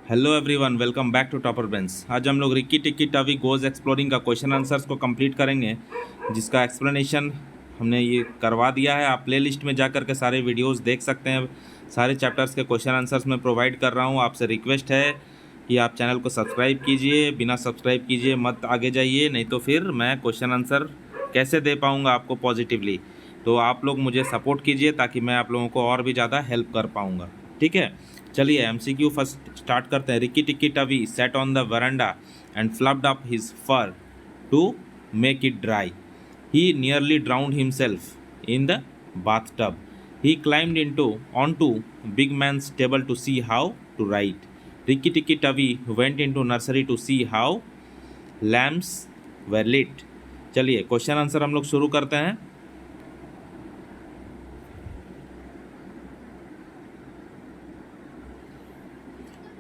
Hello everyone, welcome back to topper bens. आज हम लोग Rikki Tikki Tavi goes exploring का क्वेश्चन आंसर्स को कंप्लीट करेंगे, जिसका एक्सप्लेनेशन हमने ये करवा दिया है। आप प्ले लिस्ट में जा करके सारे वीडियोस देख सकते हैं। सारे चैप्टर्स के क्वेश्चन आंसर्स मैं प्रोवाइड कर रहा हूँ। आपसे रिक्वेस्ट है कि आप चैनल को सब्सक्राइब कीजिए। बिना सब्सक्राइब कीजिए मत आगे जाइए, नहीं तो फिर मैं क्वेश्चन आंसर कैसे दे पाऊँगा आपको पॉजिटिवली। तो आप लोग मुझे सपोर्ट कीजिए ताकि मैं आप लोगों को और भी ज़्यादा हेल्प कर पाऊँगा। ठीक है, चलिए एमसीक्यू फर्स्ट स्टार्ट करते हैं। Rikki Tikki Tavi sat on the veranda and fluffed up his fur to make it dry. He nearly drowned himself in the bathtub. He climbed onto big man's table to see how to write. Ricky Tikki Tavi went into nursery to see how lamps were lit. चलिए question answer हम लोग शुरू करते हैं।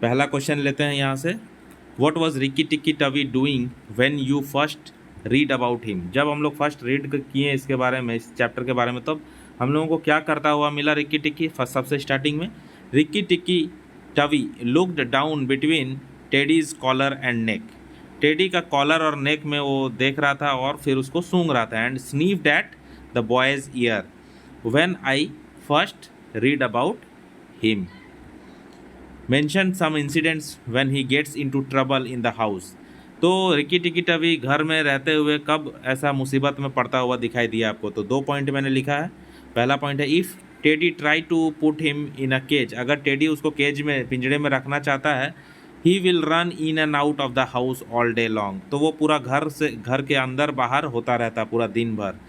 पहला question लेते हैं यहाँ से। What was Rikki Tikki Tavi doing when you first read about him. जब हम लोग फर्स्ट रीड किए इसके बारे में, इस चैप्टर के बारे में, तब हम लोगों को क्या करता हुआ मिला रिक्की टिक्की। फर्स्ट सबसे स्टार्टिंग में Rikki Tikki Tavi looked down between Teddy's collar and neck. Teddy का कॉलर और नेक में वो देख रहा था और फिर उसको सूंघ रहा था। And sniffed at the boy's ear when I first read about him. Mention some incidents when he gets into trouble in the house. तो रिक्की टिक्की टवी घर में रहते हुए कब ऐसा मुसीबत में पड़ता हुआ दिखाई दिया आपको। तो 2 पॉइंट मैंने लिखा है। पहला पॉइंट है if Teddy try to put him in a cage. अगर टेडी उसको केज में, पिंजड़े में रखना चाहता है, he will run in and out of the house all day long. तो वो पूरा घर के अंदर बाहर होता रहता पूरा दिन भर।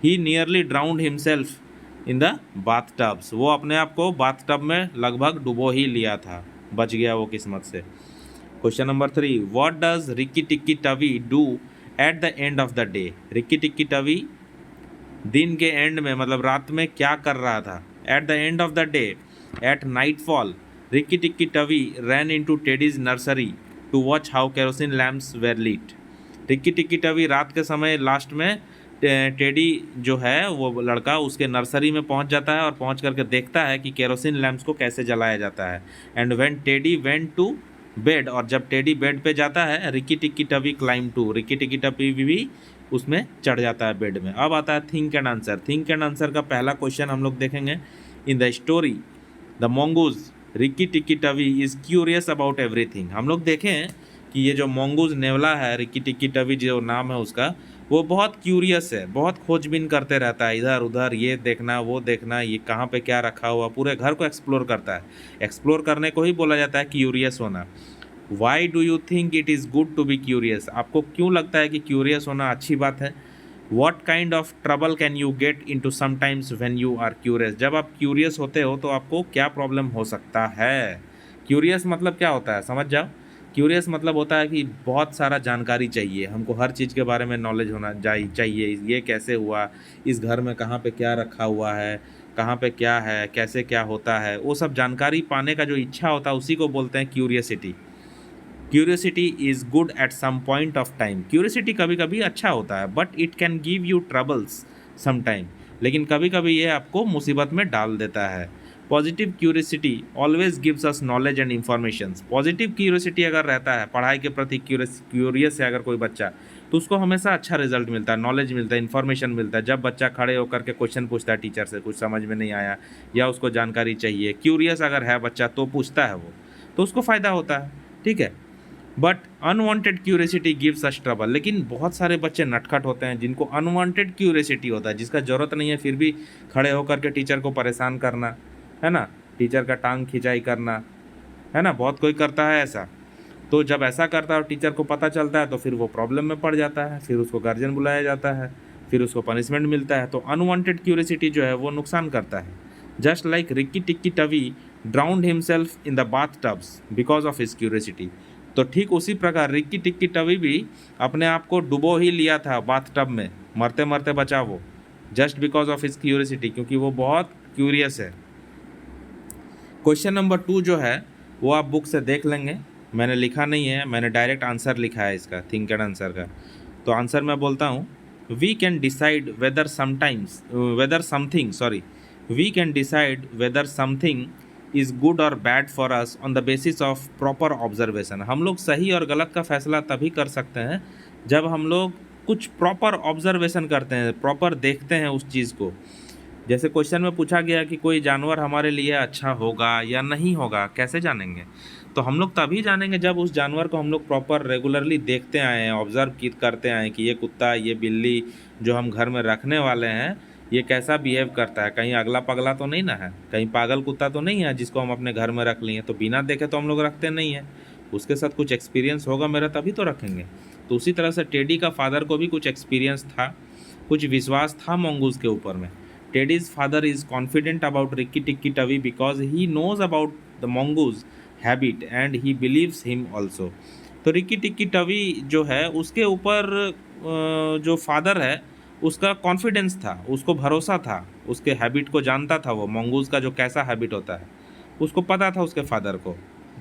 He nearly drowned himself in the bath tubs. वो अपने आप को बाथ टब में लगभग डुबो ही लिया था, बच गया वो किस्मत से। Question number 3, what does Rikki Tikki Tavi do at the end of the day. Rikki Tikki Tavi दिन के एंड में, मतलब रात में, क्या कर रहा था। At the end of the day at night fall Rikki Tikki Tavi ran in to Teddy's nursery to watch how kerosene lamps were lit. Rikki Tikki Tavi रात के समय लास्ट में टेडी जो है वो लड़का उसके नर्सरी में पहुंच जाता है और पहुंच करके देखता है कि केरोसिन लैम्प्स को कैसे जलाया जाता है। And when Teddy went to bed, और जब टेडी बेड पे जाता है, Rikki Tikki Tavi climb too. Rikki Tikki Tavi भी उसमें चढ़ जाता है बेड में। अब आता है think and answer. Think and answer का पहला क्वेश्चन हम लोग देखेंगे। In the story the mongoose Rikki Tikki Tavi is curious about everything. हम लोग देखें कि ये जो मोंगूज नेवला है, रिक्की टिक्की टवी जो नाम है उसका, वो बहुत क्यूरियस है, बहुत खोजबीन करते रहता है, इधर उधर ये देखना वो देखना, ये कहाँ पे क्या रखा हुआ, पूरे घर को एक्सप्लोर करता है। एक्सप्लोर करने को ही बोला जाता है क्यूरियस होना। Why do you think it is good to be curious. आपको क्यों लगता है कि क्यूरियस होना अच्छी बात है। What kind of trouble can you get in to sometimes when you are curious. जब आप क्यूरियस होते हो तो आपको क्या प्रॉब्लम हो सकता है। क्यूरियस मतलब क्या होता है, समझ जाओ। क्यूरियस मतलब होता है कि बहुत सारा जानकारी चाहिए हमको, हर चीज़ के बारे में नॉलेज होना चाहिए। ये कैसे हुआ, इस घर में कहाँ पे क्या रखा हुआ है, कहाँ पे क्या है, कैसे क्या होता है, वो सब जानकारी पाने का जो इच्छा होता है उसी को बोलते हैं curiosity. Curiosity is good at some point of time. Curiosity कभी कभी अच्छा होता है, but it can give you troubles some time. लेकिन कभी कभी ये आपको मुसीबत में डाल देता है। Positive curiosity always gives us knowledge and information. Positive curiosity अगर रहता है, पढ़ाई के प्रति क्यूरियस है अगर कोई बच्चा, तो उसको हमेशा अच्छा रिजल्ट मिलता है, नॉलेज मिलता है, इन्फॉर्मेशन मिलता है। जब बच्चा खड़े होकर के क्वेश्चन पूछता है टीचर से, कुछ समझ में नहीं आया या उसको जानकारी चाहिए, क्यूरियस अगर है बच्चा तो पूछता है वो, तो उसको फ़ायदा होता है। ठीक है, but unwanted curiosity gives us trouble. लेकिन बहुत सारे बच्चे नटखट होते हैं जिनको अनवांटेड क्यूरियसिटी होता है, जिसका ज़रूरत नहीं है, फिर भी खड़े होकर के टीचर को परेशान करना, है ना, टीचर का टांग खिंचाई करना, है ना, बहुत कोई करता है ऐसा। तो जब ऐसा करता है और टीचर को पता चलता है तो फिर वो प्रॉब्लम में पड़ जाता है, फिर उसको गार्जियन बुलाया जाता है, फिर उसको पनिशमेंट मिलता है। तो अनवांटेड क्यूरियसिटी जो है वो नुकसान करता है। Just like Rikki Tikki Tavi drowned himself in the bath tubs because of his curiosity. तो ठीक उसी प्रकार रिक्की टिक्की टवी भी अपने आप को डुबो ही लिया था बाथ टब में, मरते मरते बचा वो, just because of his curiosity, क्योंकि वो बहुत क्यूरियस है। क्वेश्चन नंबर 2 जो है वो आप बुक से देख लेंगे, मैंने लिखा नहीं है, मैंने डायरेक्ट आंसर लिखा है इसका, थिंक एंड आंसर का। तो आंसर मैं बोलता हूँ, we can decide whether something we can decide whether something is good और bad for us on the basis of proper observation. हम लोग सही और गलत का फैसला तभी कर सकते हैं जब हम लोग कुछ प्रॉपर ऑब्जर्वेशन करते हैं, प्रॉपर देखते हैं उस चीज़ को। जैसे क्वेश्चन में पूछा गया कि कोई जानवर हमारे लिए अच्छा होगा या नहीं होगा, कैसे जानेंगे? तो हम लोग तभी जानेंगे जब उस जानवर को हम लोग प्रॉपर रेगुलरली देखते आए हैं, ऑब्जर्व करते आए हैं कि ये कुत्ता, ये बिल्ली जो हम घर में रखने वाले हैं, ये कैसा बिहेव करता है। कहीं अगला पगला तो नहीं ना है, कहीं पागल कुत्ता तो नहीं है जिसको हम अपने घर में रख लिए। तो बिना देखे तो हम लोग रखते नहीं हैं, उसके साथ कुछ एक्सपीरियंस होगा मेरा, तभी तो रखेंगे। तो उसी तरह से टेडी का फादर को भी कुछ एक्सपीरियंस था, कुछ विश्वास था मंगूज़ के ऊपर में। Teddy's father is confident about Rikki Tikki Tavi because he knows about the mongoose habit and he believes him also। तो रिक्की टिक्की टवी जो है उसके ऊपर जो फादर है उसका कॉन्फिडेंस था, उसको भरोसा था, उसके हैबिट को जानता था, वो मंगूज़ का जो कैसा हैबिट होता है उसको पता था उसके फादर को,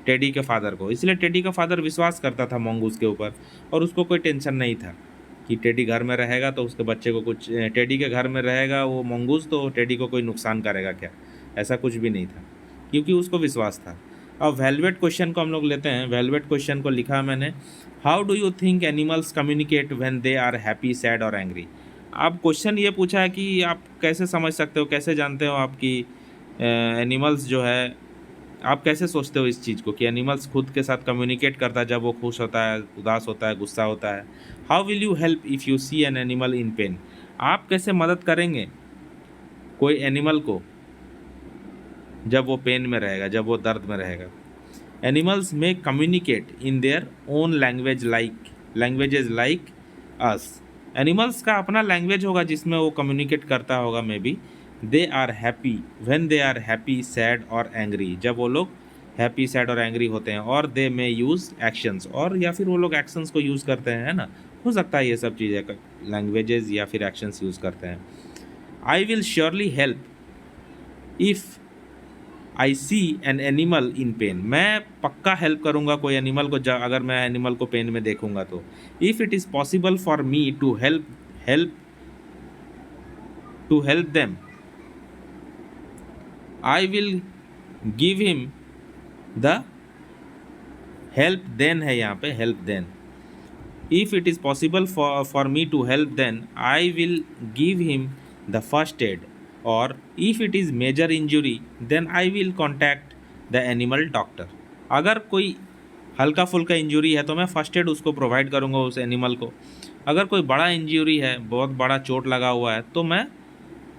टेडी के फादर को। इसलिए टेडी का फादर विश्वास करता था मंगूज़ के ऊपर और उसको कोई टेंशन नहीं था कि टेडी घर में रहेगा तो उसके बच्चे को कुछ, टेडी के घर में रहेगा वो मंगूज़ तो टेडी को कोई नुकसान करेगा क्या, ऐसा कुछ भी नहीं था, क्योंकि उसको विश्वास था। अब वेलवेट क्वेश्चन को हम लोग लेते हैं। वेलवेट क्वेश्चन को लिखा मैंने, how do you think animals communicate when they are happy, sad और एंग्री। अब क्वेश्चन ये पूछा है कि आप कैसे समझ सकते हो, कैसे जानते हो आपकी एनिमल्स जो है, आप कैसे सोचते हो इस चीज़ को कि एनिमल्स खुद के साथ कम्युनिकेट करता है जब वो खुश होता है, उदास होता है, गुस्सा होता है। How will you help if you see an animal in pain. आप कैसे मदद करेंगे कोई एनिमल को जब वो पेन में रहेगा, जब वो दर्द में रहेगा। एनिमल्स में communicate in their own languages like us. Animals का अपना लैंग्वेज होगा जिसमें वो कम्युनिकेट करता होगा maybe. They are happy when they are happy, sad और एंग्री, जब वो लोग हैप्पी, सैड और एंग्री होते हैं। और दे मे यूज़ एक्शंस, और या फिर वो लोग एक्शंस को यूज़ करते हैं, है ना, हो सकता है ये सब चीज़ें, लैंग्वेजेस या फिर एक्शंस यूज़ करते हैं। I will surely help if I see an animal in pain. मैं पक्का हेल्प करूँगा कोई एनिमल को अगर मैं एनिमल को पेन में देखूँगा तो। If it is possible for me to help them I will give him the help then है यहाँ पे, help then. If it is possible for me to help then I will give him the first aid. और if it is major injury then I will contact the animal doctor. अगर कोई हल्का फुल्का injury है तो मैं first aid उसको provide करूँगा उस एनिमल को। अगर कोई बड़ा इंजुरी है, बहुत बड़ा चोट लगा हुआ है, तो मैं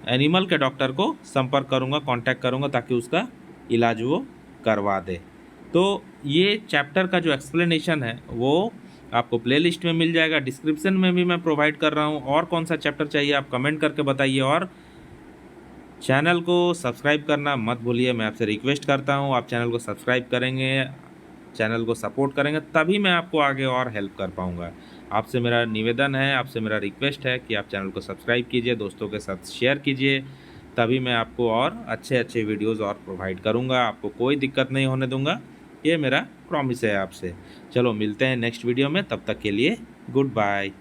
एनिमल के डॉक्टर को संपर्क करूँगा, कांटेक्ट करूँगा ताकि उसका इलाज वो करवा दे। तो ये चैप्टर का जो एक्सप्लेनेशन है वो आपको प्लेलिस्ट में मिल जाएगा, डिस्क्रिप्शन में भी मैं प्रोवाइड कर रहा हूँ। और कौन सा चैप्टर चाहिए आप कमेंट करके बताइए, और चैनल को सब्सक्राइब करना मत भूलिए। मैं आपसे रिक्वेस्ट करता हूँ, आप चैनल को सब्सक्राइब करेंगे, चैनल को सपोर्ट करेंगे, तभी मैं आपको आगे और हेल्प कर पाऊँगा। आपसे मेरा निवेदन है, आपसे मेरा रिक्वेस्ट है कि आप चैनल को सब्सक्राइब कीजिए, दोस्तों के साथ शेयर कीजिए, तभी मैं आपको और अच्छे वीडियोज़ और प्रोवाइड करूँगा। आपको कोई दिक्कत नहीं होने दूँगा, ये मेरा प्रॉमिस है आपसे। चलो मिलते हैं नेक्स्ट वीडियो में, तब तक के लिए गुड बाय।